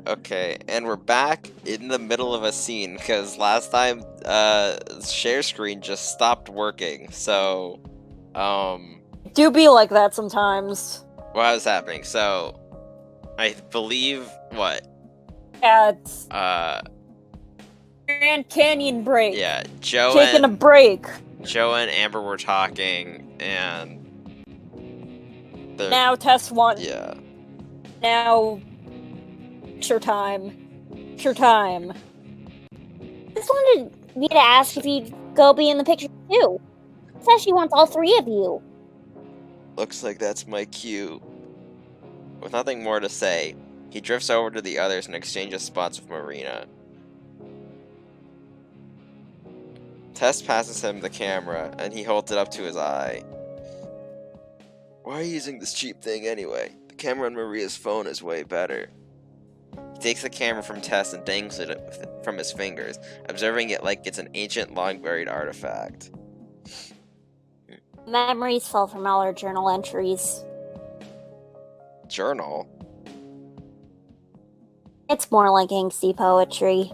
Okay, and we're back in the middle of a scene because last time share screen just stopped working. So, Do be like that sometimes. what was happening? So, I believe what? At Uh, Grand Canyon break. yeah, Taking a break. Joe and Amber were talking, and Now test one. yeah. Now picture time. Picture time. Just wanted me to ask if you'd go be in the picture too. Says she wants all three of you. Looks like that's my cue. With nothing more to say, he drifts over to the others and exchanges spots with Marina. Tess passes him the camera, and he holds it up to his eye. Why are you using this cheap thing anyway? The camera on Maria's phone is way better. He takes the camera from Tess and dangles it from his fingers, observing it like it's an ancient, long-buried artifact. Memories fell from all our journal entries. Journal? It's more like angsty poetry.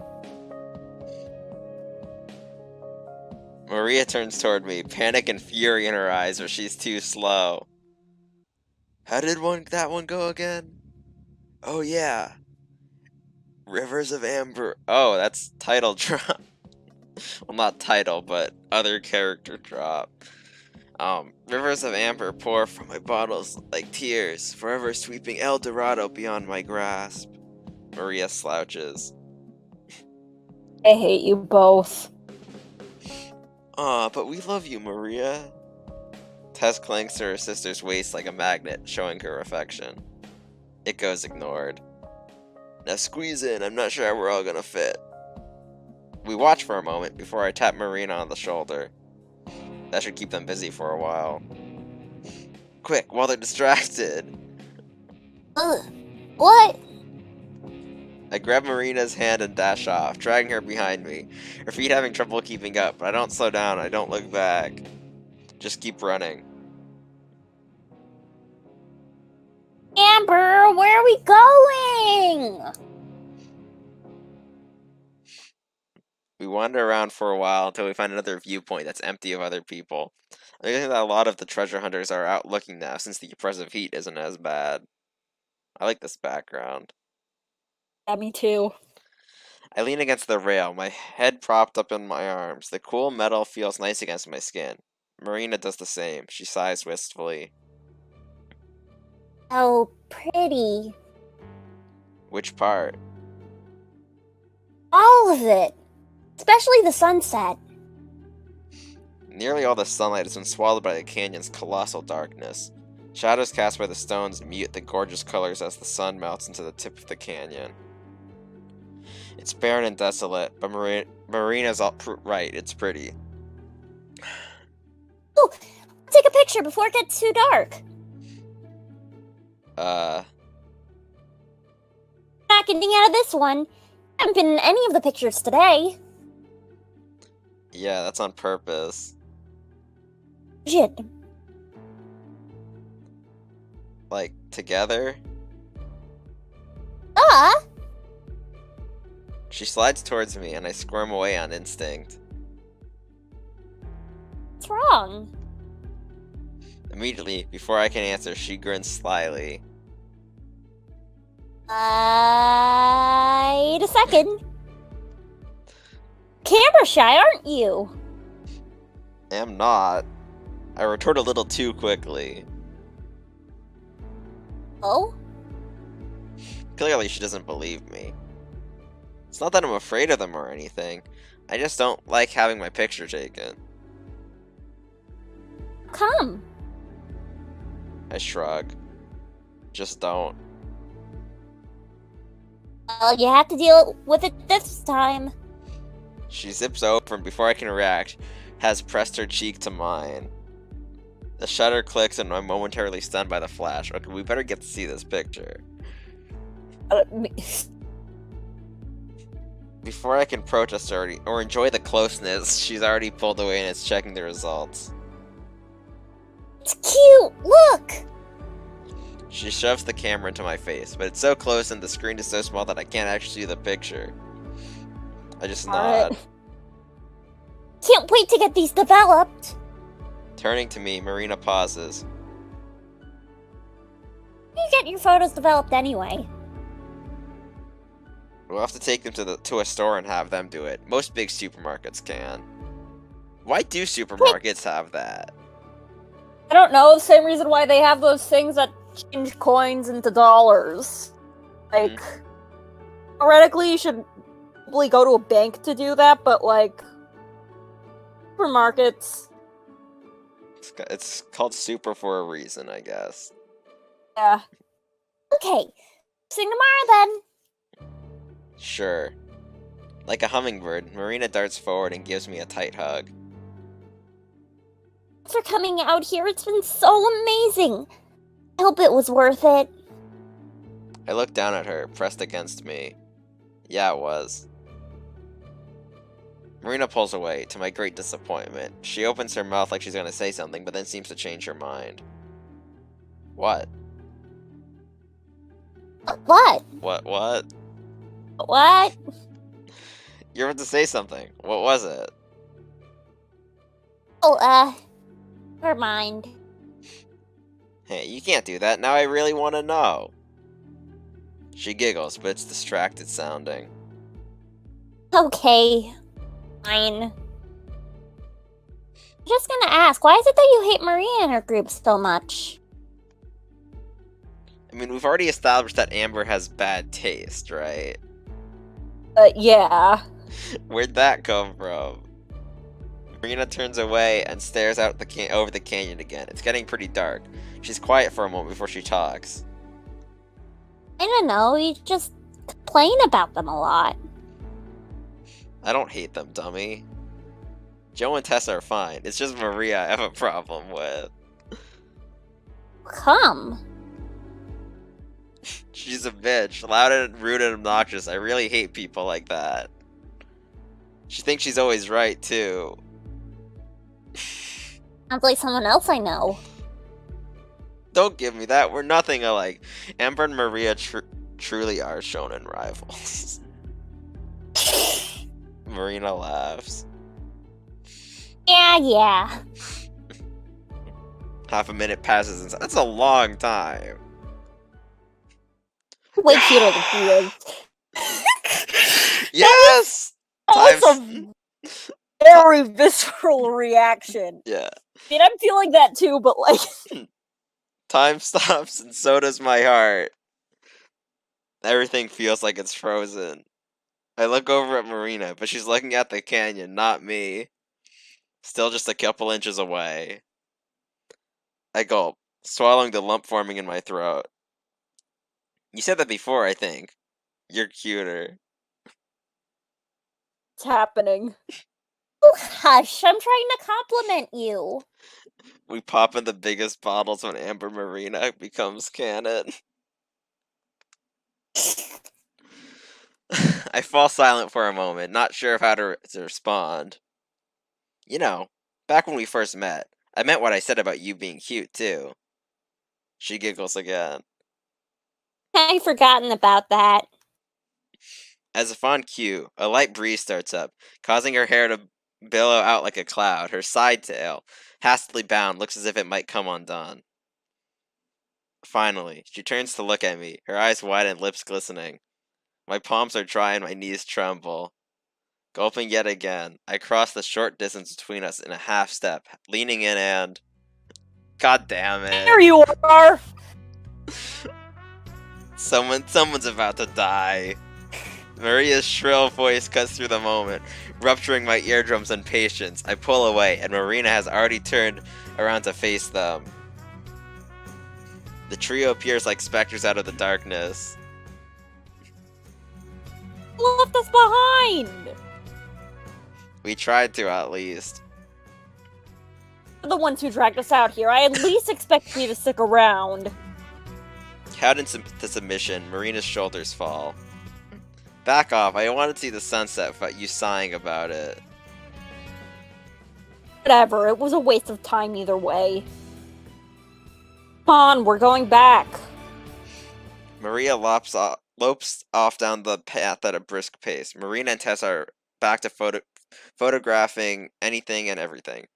Maria turns toward me, panic and fury in her eyes, but she's too slow. How did that one go again? Oh yeah. Rivers of Amber. Oh, that's title drop. Well, not title, but other character drop. Rivers of amber pour from my bottles like tears, forever sweeping El Dorado beyond my grasp. Maria slouches. I hate you both. Aw, but we love you, Maria. Tess clings to her sister's waist like a magnet, showing her affection. It goes ignored. Now squeeze in, I'm not sure how we're all gonna fit. We watch for a moment before I tap Marina on the shoulder. That should keep them busy for a while. Quick, while they're distracted. Ugh. What? I grab Marina's hand and dash off, dragging her behind me. Her feet having trouble keeping up, but I don't slow down, I don't look back. Just keep running. Amber, where are we going? We wander around for a while until we find another viewpoint that's empty of other people. I think that a lot of the treasure hunters are out looking now since the oppressive heat isn't as bad. I like this background. Yeah, me too. I lean against the rail, my head propped up in my arms. The cool metal feels nice against my skin. Marina does the same. She sighs wistfully. Oh, pretty. Which part? All of it. Especially the sunset. Nearly all the sunlight has been swallowed by the canyon's colossal darkness. Shadows cast by the stones mute the gorgeous colors as the sun melts into the tip of the canyon. It's barren and desolate, but Marina's right, it's pretty. Oh, take a picture before it gets too dark. Not getting out of this one. I haven't been in any of the pictures today. Yeah, that's on purpose. Shit. Like, together? She slides towards me, and I squirm away on instinct. What's wrong? Immediately, before I can answer, she grins slyly. Wait a second. Camera shy, aren't you? Am not. I retort a little too quickly. Oh? Clearly, she doesn't believe me. It's not that I'm afraid of them or anything. I just don't like having my picture taken. Come. I shrug. Just don't. Well, you have to deal with it this time. She zips open before I can react, has pressed her cheek to mine. The shutter clicks and I'm momentarily stunned by the flash. Okay, we better get to see this picture. Before I can protest or enjoy the closeness, she's already pulled away and is checking the results. It's cute, look! She shoves the camera into my face, but it's so close and the screen is so small that I can't actually see the picture. I just nod. Alright. Can't wait to get these developed. Turning to me, Marina pauses. You get your photos developed anyway. We'll have to take them to a store and have them do it. Most big supermarkets can. Why do supermarkets have that? I don't know, the same reason why they have those things that change coins into dollars. Like, theoretically, you should probably go to a bank to do that, but, like, supermarkets. It's called super for a reason, I guess. Yeah. Okay. See you tomorrow then. Sure. Like a hummingbird, Marina darts forward and gives me a tight hug. Thanks for coming out here. It's been so amazing. I hope it was worth it. I look down at her, pressed against me. Yeah, it was. Marina pulls away, to my great disappointment. She opens her mouth like she's gonna say something, but then seems to change her mind. What? What? What? What? You're about to say something. What was it? Oh, never mind. Hey, you can't do that. Now I really want to know. She giggles, but it's distracted sounding. Okay. Fine. I'm just gonna ask, why is it that you hate Maria and her group so much? I mean, we've already established that Amber has bad taste, right? Yeah. Where'd that come from? Marina turns away and stares out over the canyon again. It's getting pretty dark. She's quiet for a moment before she talks. I don't know, you just complain about them a lot. I don't hate them, dummy. Joe and Tessa are fine. It's just Maria I have a problem with. Come. She's a bitch. Loud and rude and obnoxious. I really hate people like that. She thinks she's always right, too. Sounds like someone else I know. Don't give me that. We're nothing alike. Amber and Maria truly are shonen rivals. Marina laughs. Yeah. Half a minute passes and that's a long time. Way cuter than he is. Yes! That's a very visceral reaction. Yeah. I mean, I'm feeling that too, but like... Time stops and so does my heart. Everything feels like it's frozen. I look over at Marina, but she's looking at the canyon, not me. Still just a couple inches away. I gulp, swallowing the lump forming in my throat. You said that before, I think. You're cuter. It's happening. Oh, hush, I'm trying to compliment you. We pop in the biggest bottles when Amber Marina becomes canon. I fall silent for a moment, not sure of how to respond. You know, back when we first met, I meant what I said about you being cute, too. She giggles again. I've forgotten about that. As if on cue, a light breeze starts up, causing her hair to billow out like a cloud. Her side tail, hastily bound, looks as if it might come undone. Finally, she turns to look at me, her eyes wide and lips glistening. My palms are dry and my knees tremble. Gulping yet again, I cross the short distance between us in a half step, leaning in and... God damn it. There you are! Someone's about to die. Maria's shrill voice cuts through the moment, rupturing my eardrums in patience. I pull away, and Marina has already turned around to face them. The trio appears like specters out of the darkness. You left us behind! We tried to, at least. You're the ones who dragged us out here. I at least expect you to stick around. Cowed into submission, Marina's shoulders fall. Back off, I want to see the sunset without you sighing about it. Whatever, it was a waste of time either way. Come on, we're going back. Maria lopes off down the path at a brisk pace. Marina and Tess are back to photographing anything and everything.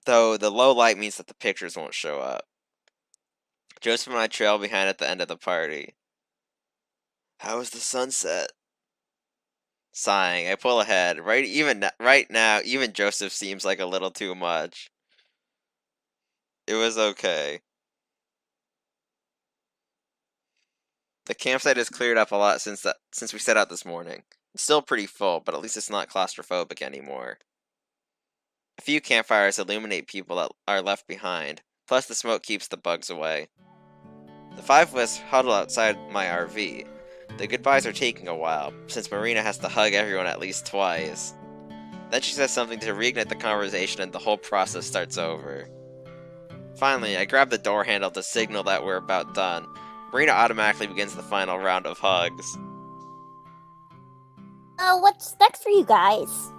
Though the low light means that the pictures won't show up. Joseph and I trail behind at the end of the party. How was the sunset? Sighing, I pull ahead. Right now, even Joseph seems like a little too much. It was okay. The campsite has cleared up a lot since we set out this morning. It's still pretty full, but at least it's not claustrophobic anymore. A few campfires illuminate people that are left behind, plus the smoke keeps the bugs away. The five of us huddle outside my RV. The goodbyes are taking a while, since Marina has to hug everyone at least twice. Then she says something to reignite the conversation and the whole process starts over. Finally, I grab the door handle to signal that we're about done. Marina automatically begins the final round of hugs. What's next for you guys?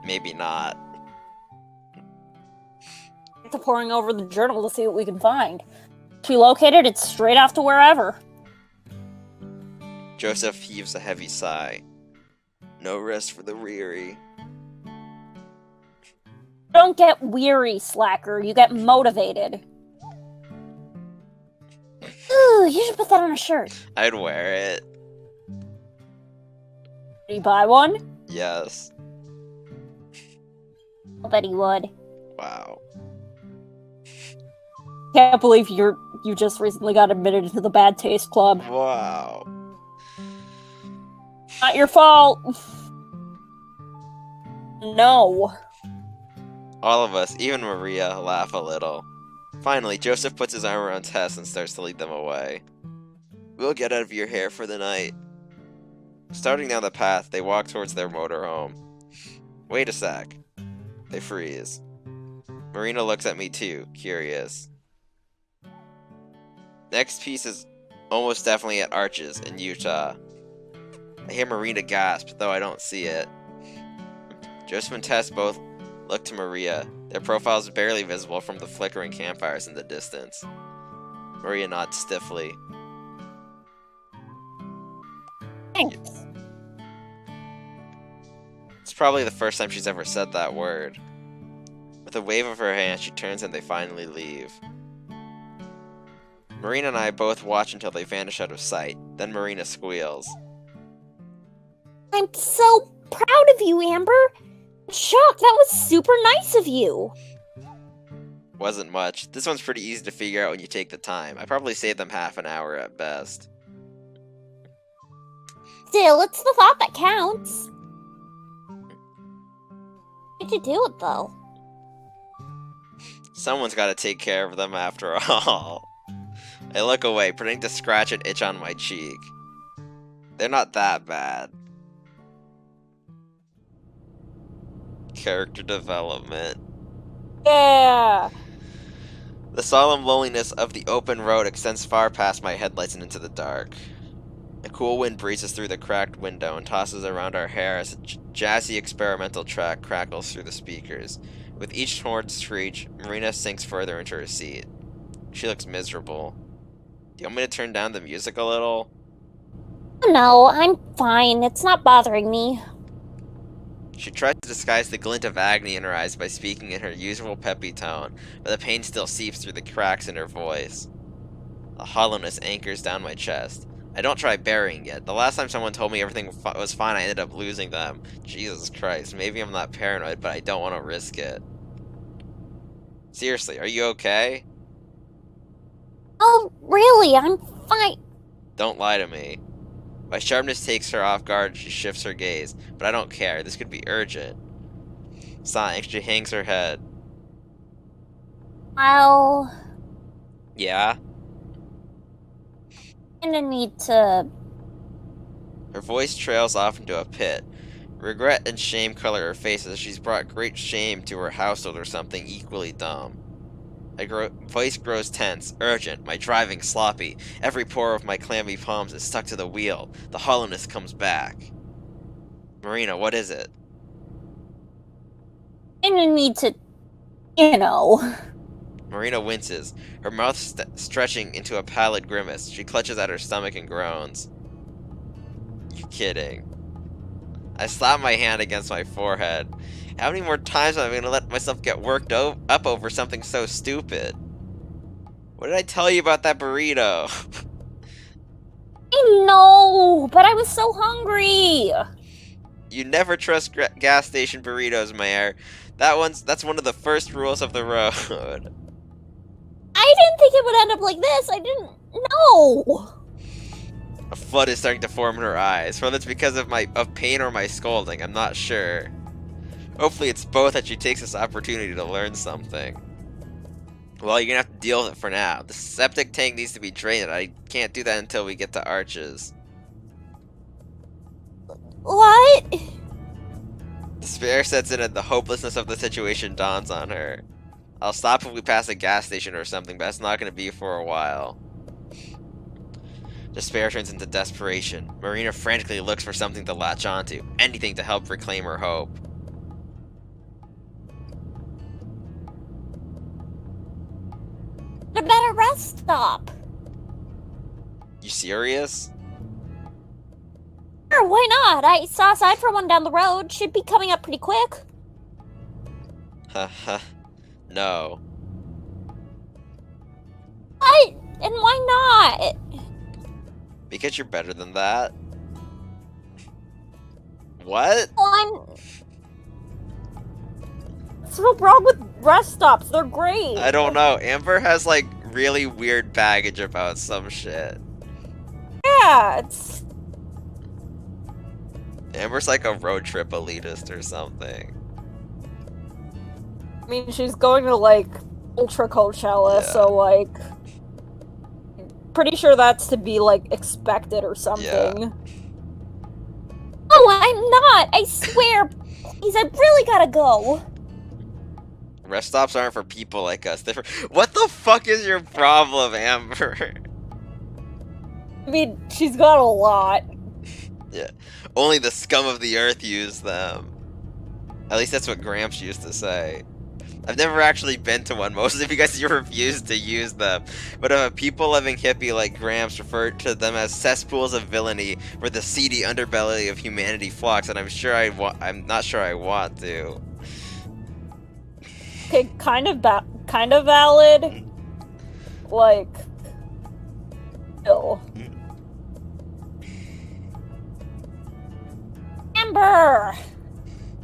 Maybe not. To poring over the journal to see what we can find. If we locate it's straight off to wherever. Joseph heaves a heavy sigh. No rest for the weary. Don't get weary, slacker. You get motivated. Ooh, you should put that on a shirt. I'd wear it. Did you buy one? Yes. I bet he would. Wow. Can't believe you just recently got admitted into the Bad Taste Club. Wow. Not your fault. No. All of us, even Maria, laugh a little. Finally, Joseph puts his arm around Tess and starts to lead them away. We'll get out of your hair for the night. Starting down the path, they walk towards their motorhome. Wait a sec. They freeze. Marina looks at me too, curious. Next piece is almost definitely at Arches in Utah. I hear Marina gasp, though I don't see it. Joseph and Tess both look to Maria, their profiles barely visible from the flickering campfires in the distance. Maria nods stiffly. Thanks. It's probably the first time she's ever said that word. With a wave of her hand, she turns and they finally leave. Marina and I both watch until they vanish out of sight. Then Marina squeals. I'm so proud of you, Amber. I'm shocked. That was super nice of you. Wasn't much. This one's pretty easy to figure out when you take the time. I probably saved them half an hour at best. Still, it's the thought that counts. How'd you do it, though? Someone's got to take care of them after all. I look away, pretending to scratch an itch on my cheek. They're not that bad. Character development. Yeah. The solemn loneliness of the open road extends far past my headlights and into the dark. A cool wind breezes through the cracked window and tosses around our hair as a jazzy experimental track crackles through the speakers. With each horn screech, Marina sinks further into her seat. She looks miserable. Do you want me to turn down the music a little? No, I'm fine. It's not bothering me. She tries to disguise the glint of agony in her eyes by speaking in her usual peppy tone, but the pain still seeps through the cracks in her voice. A hollowness anchors down my chest. I don't try burying it. The last time someone told me everything was fine, I ended up losing them. Jesus Christ, maybe I'm not paranoid, but I don't want to risk it. Seriously, are you okay? Oh, really? I'm fine. Don't lie to me. My sharpness takes her off guard and she shifts her gaze, but I don't care. This could be urgent. Sighing, she hangs her head. Well, Yeah? I'm gonna need to... Her voice trails off into a pit. Regret and shame color her face as she's brought great shame to her household or something equally dumb. My voice grows tense, urgent, my driving sloppy. Every pore of my clammy palms is stuck to the wheel. The hollowness comes back. Marina, what is it? I'm gonna need to, you know. Marina winces, her mouth stretching into a pallid grimace. She clutches at her stomach and groans. You kidding? I slap my hand against my forehead. How many more times am I going to let myself get worked up over something so stupid? What did I tell you about that burrito? I know, but I was so hungry. You never trust gas station burritos, Mariah. That's one of the first rules of the road. I didn't think it would end up like this. I didn't know. A flood is starting to form in her eyes. Whether it's because of pain or my scolding, I'm not sure. Hopefully it's both that she takes this opportunity to learn something. Well, you're gonna have to deal with it for now. The septic tank needs to be drained. I can't do that until we get to Arches. What? Despair sets in and the hopelessness of the situation dawns on her. I'll stop if we pass a gas station or something, but that's not gonna be for a while. Despair turns into desperation. Marina frantically looks for something to latch onto, anything to help reclaim her hope. A better rest stop. You serious? Sure, why not? I saw a sign for one down the road. Should be coming up pretty quick. Haha. No. What? And why not? Because you're better than that. What? Well, What's so wrong with rest stops? They're great. I don't know. Amber has like really weird baggage about some shit. Yeah, it's Amber's like a road trip elitist or something. I mean, she's going to, like, Ultra Coachella, Yeah. so, like, pretty sure that's to be, like, expected or something. Yeah. Oh, I'm not. I swear. Please, I really gotta go. Rest stops aren't for people like us. They're for... What the fuck is your problem, Amber? I mean, she's got a lot. Yeah. Only the scum of the earth use them. At least that's what Gramps used to say. I've never actually been to one, mostly because you refuse to use them. But if a people loving hippie like Gramps referred to them as cesspools of villainy where the seedy underbelly of humanity flocks, and I'm not sure I want to. Okay, kind of valid. Like, no. Amber.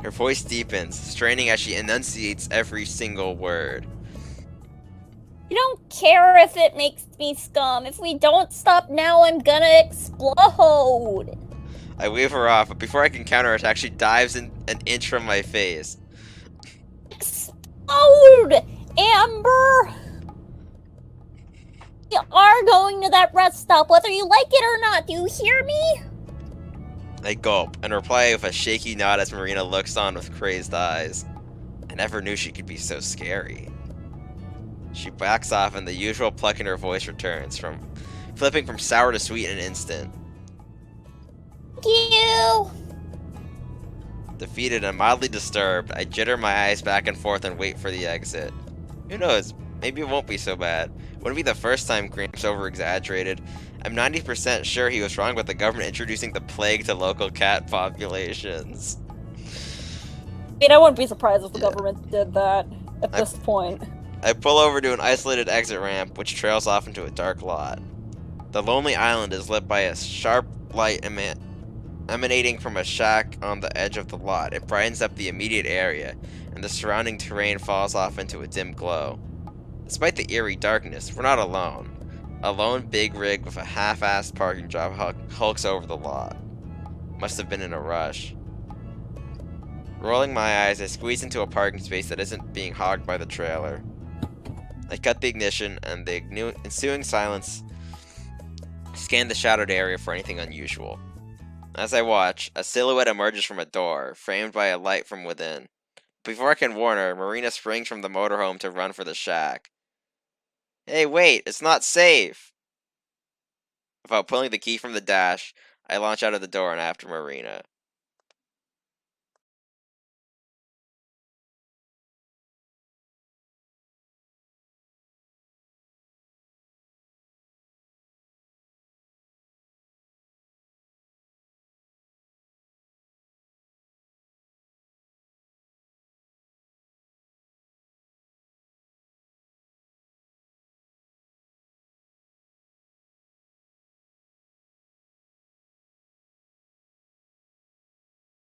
Her voice deepens, straining as she enunciates every single word. I don't care if it makes me scum. If we don't stop now, I'm gonna explode. I wave her off, but before I can counterattack, she dives in an inch from my face. Explode! Amber! We are going to that rest stop, whether you like it or not. Do you hear me? I gulp, and reply with a shaky nod as Marina looks on with crazed eyes. I never knew she could be so scary. She backs off, and the usual pluck in her voice returns, flipping from sour to sweet in an instant. Thank you. Defeated and mildly disturbed, I jitter my eyes back and forth and wait for the exit. Who knows, maybe it won't be so bad. Wouldn't be the first time Gramps over-exaggerated. I'm 90% sure he was wrong with the government introducing the plague to local cat populations. I mean, I wouldn't be surprised if the government did that at this point. I pull over to an isolated exit ramp, which trails off into a dark lot. The lonely island is lit by a sharp light emanating from a shack on the edge of the lot. It brightens up the immediate area, and the surrounding terrain falls off into a dim glow. Despite the eerie darkness, we're not alone. A lone big rig with a half-assed parking job hulks over the lot. Must have been in a rush. Rolling my eyes, I squeeze into a parking space that isn't being hogged by the trailer. I cut the ignition, and the ensuing silence scan the shadowed area for anything unusual. As I watch, a silhouette emerges from a door, framed by a light from within. Before I can warn her, Marina springs from the motorhome to run for the shack. Hey, wait, it's not safe! Without pulling the key from the dash, I launch out of the door and after Marina.